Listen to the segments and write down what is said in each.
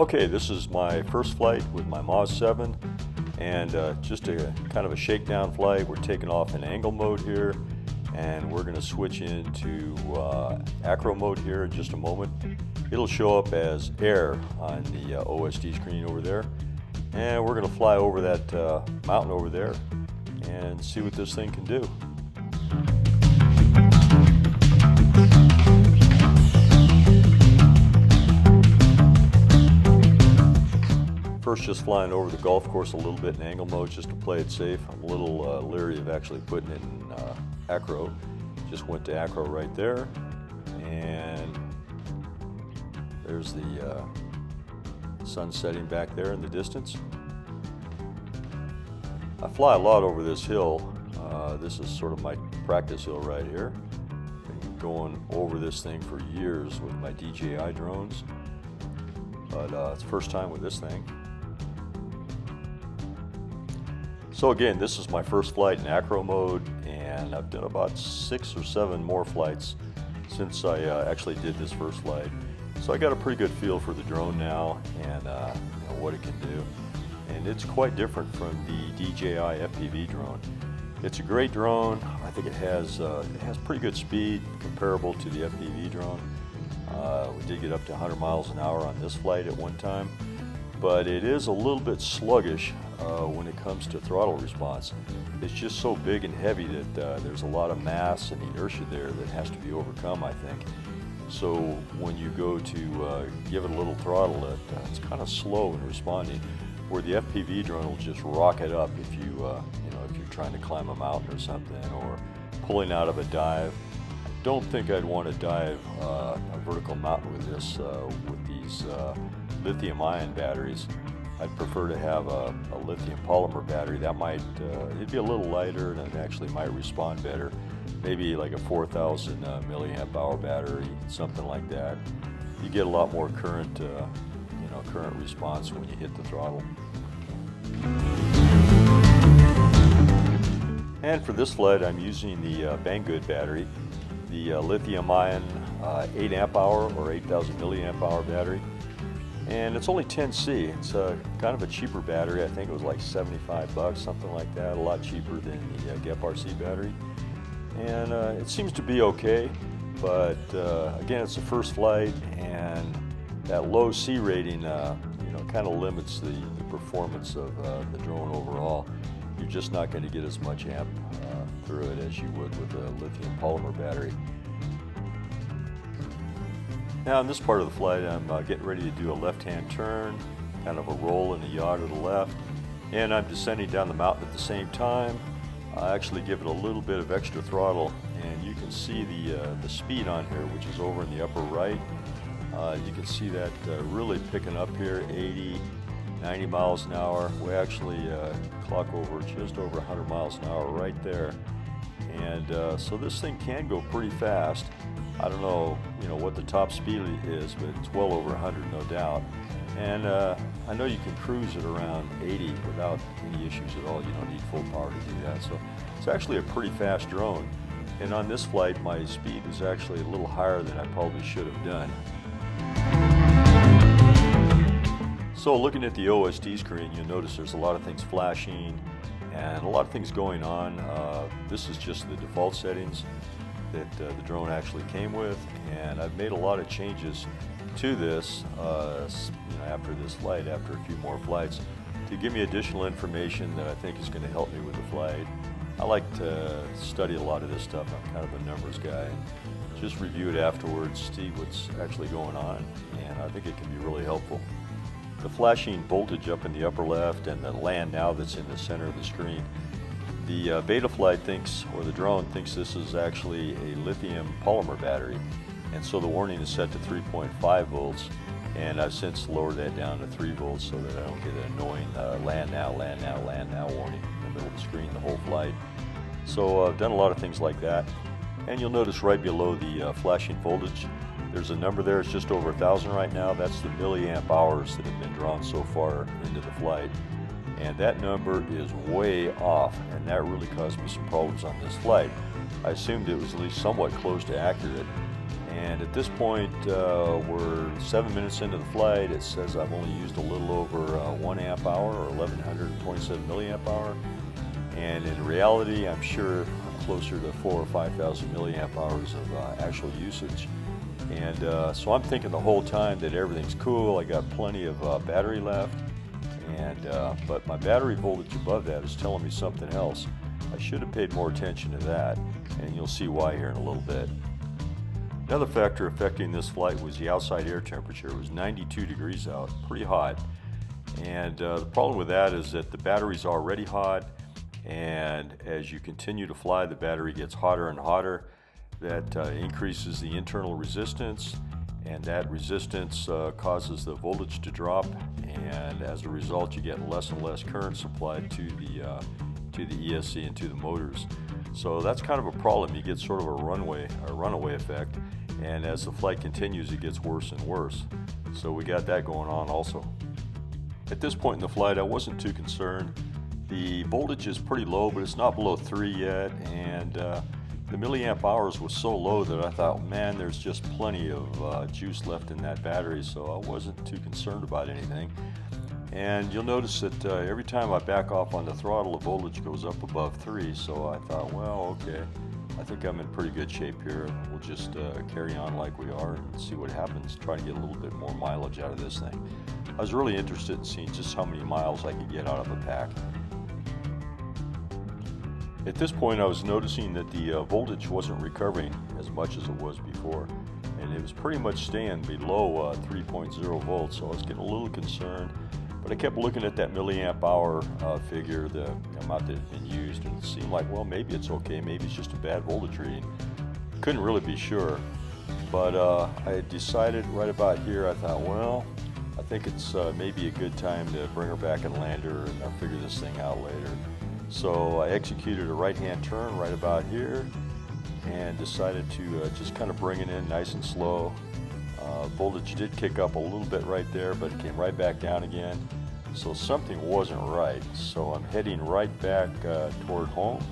Okay, this is my first flight with my Moz 7, and just a kind of a shakedown flight. We're taking off in angle mode here, and we're going to switch into Acro Mode here in just a moment. It'll show up as air on the OSD screen over there, and we're going to fly over that mountain over there and see what this thing can do. First, just flying over the golf course a little bit in angle mode just to play it safe. I'm a little leery of actually putting it in Acro. Just went to Acro right there, and there's the sun setting back there in the distance. I fly a lot over this hill. This is sort of my practice hill right here. Been going over this thing for years with my DJI drones, but it's the first time with this thing. So again, this is my first flight in Acro Mode, and I've done about 6 or 7 more flights since I actually did this first flight. So I got a pretty good feel for the drone now and what it can do. And it's quite different from the DJI FPV drone. It's a great drone. I think it has pretty good speed comparable to the FPV drone. We did get up to 100 miles an hour on this flight at one time, but it is a little bit sluggish when it comes to throttle response. It's just so big and heavy that there's a lot of mass and inertia there that has to be overcome, I think. So when you go to give it a little throttle, it's kind of slow in responding, where the FPV drone will just rocket up if you if you're trying to climb a mountain or something, or pulling out of a dive. I don't think I'd want to dive a vertical mountain with this with these lithium-ion batteries. I'd prefer to have a lithium polymer battery. That might, it'd be a little lighter and it actually might respond better. Maybe like a 4,000 milliamp hour battery, something like that. You get a lot more current, current response when you hit the throttle. And for this flight, I'm using the Banggood battery, the lithium-ion 8 amp hour or 8,000 milliamp hour battery. And it's only 10C. It's kind of a cheaper battery. I think it was like 75 bucks, something like that. A lot cheaper than the GEPRC battery. And it seems to be okay, but again, it's the first flight, and that low C rating, kind of limits the performance of the drone overall. You're just not going to get as much amp through it as you would with a lithium polymer battery. Now in this part of the flight, I'm getting ready to do a left-hand turn, kind of a roll in the yaw to the left, and I'm descending down the mountain at the same time. I actually give it a little bit of extra throttle, and you can see the speed on here, which is over in the upper right. You can see that really picking up here, 80, 90 miles an hour. We actually clock over just over 100 miles an hour right there. And so this thing can go pretty fast. I don't know, what the top speed is, but it's well over 100, no doubt. And I know you can cruise at around 80 without any issues at all. You don't need full power to do that. So it's actually a pretty fast drone. And on this flight, my speed was actually a little higher than I probably should have done. So looking at the OSD screen, you'll notice there's a lot of things flashing and a lot of things going on. This is just the default settings that the drone actually came with, and I've made a lot of changes to this after this flight, after a few more flights, to give me additional information that I think is going to help me with the flight. I like to study a lot of this stuff. I'm kind of a numbers guy. Just review it afterwards, see what's actually going on, and I think it can be really helpful. The flashing voltage up in the upper left and the land now that's in the center of the screen, the Betaflight thinks, or the drone thinks, this is actually a lithium polymer battery, and so the warning is set to 3.5 volts, and I've since lowered that down to 3 volts so that I don't get an annoying land now warning in the middle of the screen the whole flight. So I've done a lot of things like that, and you'll notice right below the flashing voltage, there's a number there. It's just over 1,000 right now. That's the milliamp hours that have been drawn so far into the flight. And that number is way off, and that really caused me some problems on this flight. I assumed it was at least somewhat close to accurate, And at this point, we're 7 minutes into the flight. It says I've only used a little over 1 amp hour, or 1127 milliamp hour. And in reality, I'm sure I'm closer to 4,000 or 5,000 milliamp hours of actual usage. And so I'm thinking the whole time that everything's cool. I got plenty of battery left, but my battery voltage above that is telling me something else. I should have paid more attention to that, and you'll see why here in a little bit. Another factor affecting this flight was the outside air temperature. It was 92 degrees out, pretty hot. And the problem with that is that the battery's already hot, and as you continue to fly, the battery gets hotter and hotter. That increases the internal resistance, and that resistance causes the voltage to drop, and as a result you get less and less current supplied to the ESC and to the motors. So that's kind of a problem. You get sort of a runaway effect, and as the flight continues it gets worse and worse. So we got that going on also. At this point in the flight I wasn't too concerned. The voltage is pretty low, but it's not below 3 yet, and the milliamp hours was so low that I thought, man, there's just plenty of juice left in that battery, so I wasn't too concerned about anything. And you'll notice that every time I back off on the throttle, the voltage goes up above 3, so I thought, well, okay, I think I'm in pretty good shape here. We'll just carry on like we are and see what happens, try to get a little bit more mileage out of this thing. I was really interested in seeing just how many miles I could get out of a pack. At this point I was noticing that the voltage wasn't recovering as much as it was before, and it was pretty much staying below 3.0 volts, so I was getting a little concerned. But I kept looking at that milliamp hour figure, the amount that had been used, and it seemed like, well, maybe it's okay, maybe it's just a bad voltage reading. Couldn't really be sure, but I decided right about here, I thought, well, I think it's maybe a good time to bring her back and land her, and I'll figure this thing out later. So I executed a right-hand turn right about here and decided to just kind of bring it in nice and slow. Voltage did kick up a little bit right there, but it came right back down again. So something wasn't right. So I'm heading right back toward home,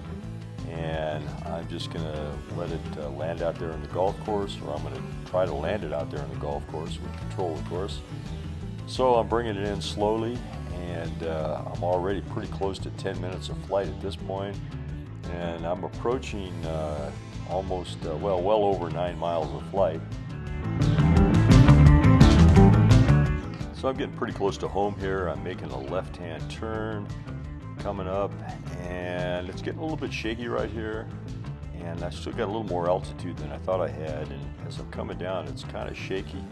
and I'm just going to let it land out there in the golf course, or I'm going to try to land it out there in the golf course with control, of course. So I'm bringing it in slowly, and I'm already pretty close to 10 minutes of flight at this point, and I'm approaching almost, well over 9 miles of flight. So I'm getting pretty close to home here. I'm making a left-hand turn coming up, and it's getting a little bit shaky right here, and I still got a little more altitude than I thought I had, and as I'm coming down it's kind of shaky,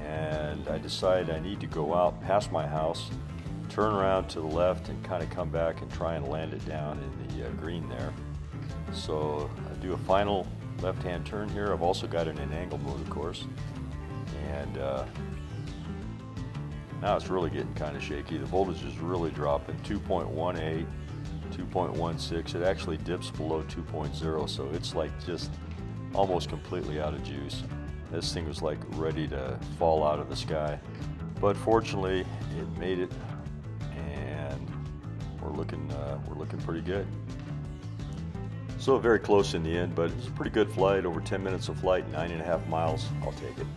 and I decide I need to go out past my house, turn around to the left, and kind of come back and try and land it down in the green there. So I do a final left-hand turn here. I've also got it in angle mode, of course, and now it's really getting kind of shaky. The voltage is really dropping, 2.18, 2.16. It actually dips below 2.0, so it's like just almost completely out of juice. This thing was like ready to fall out of the sky, but fortunately it made it, and we're looking pretty good. So very close in the end, but it's a pretty good flight, over 10 minutes of flight, 9.5 miles. I'll take it.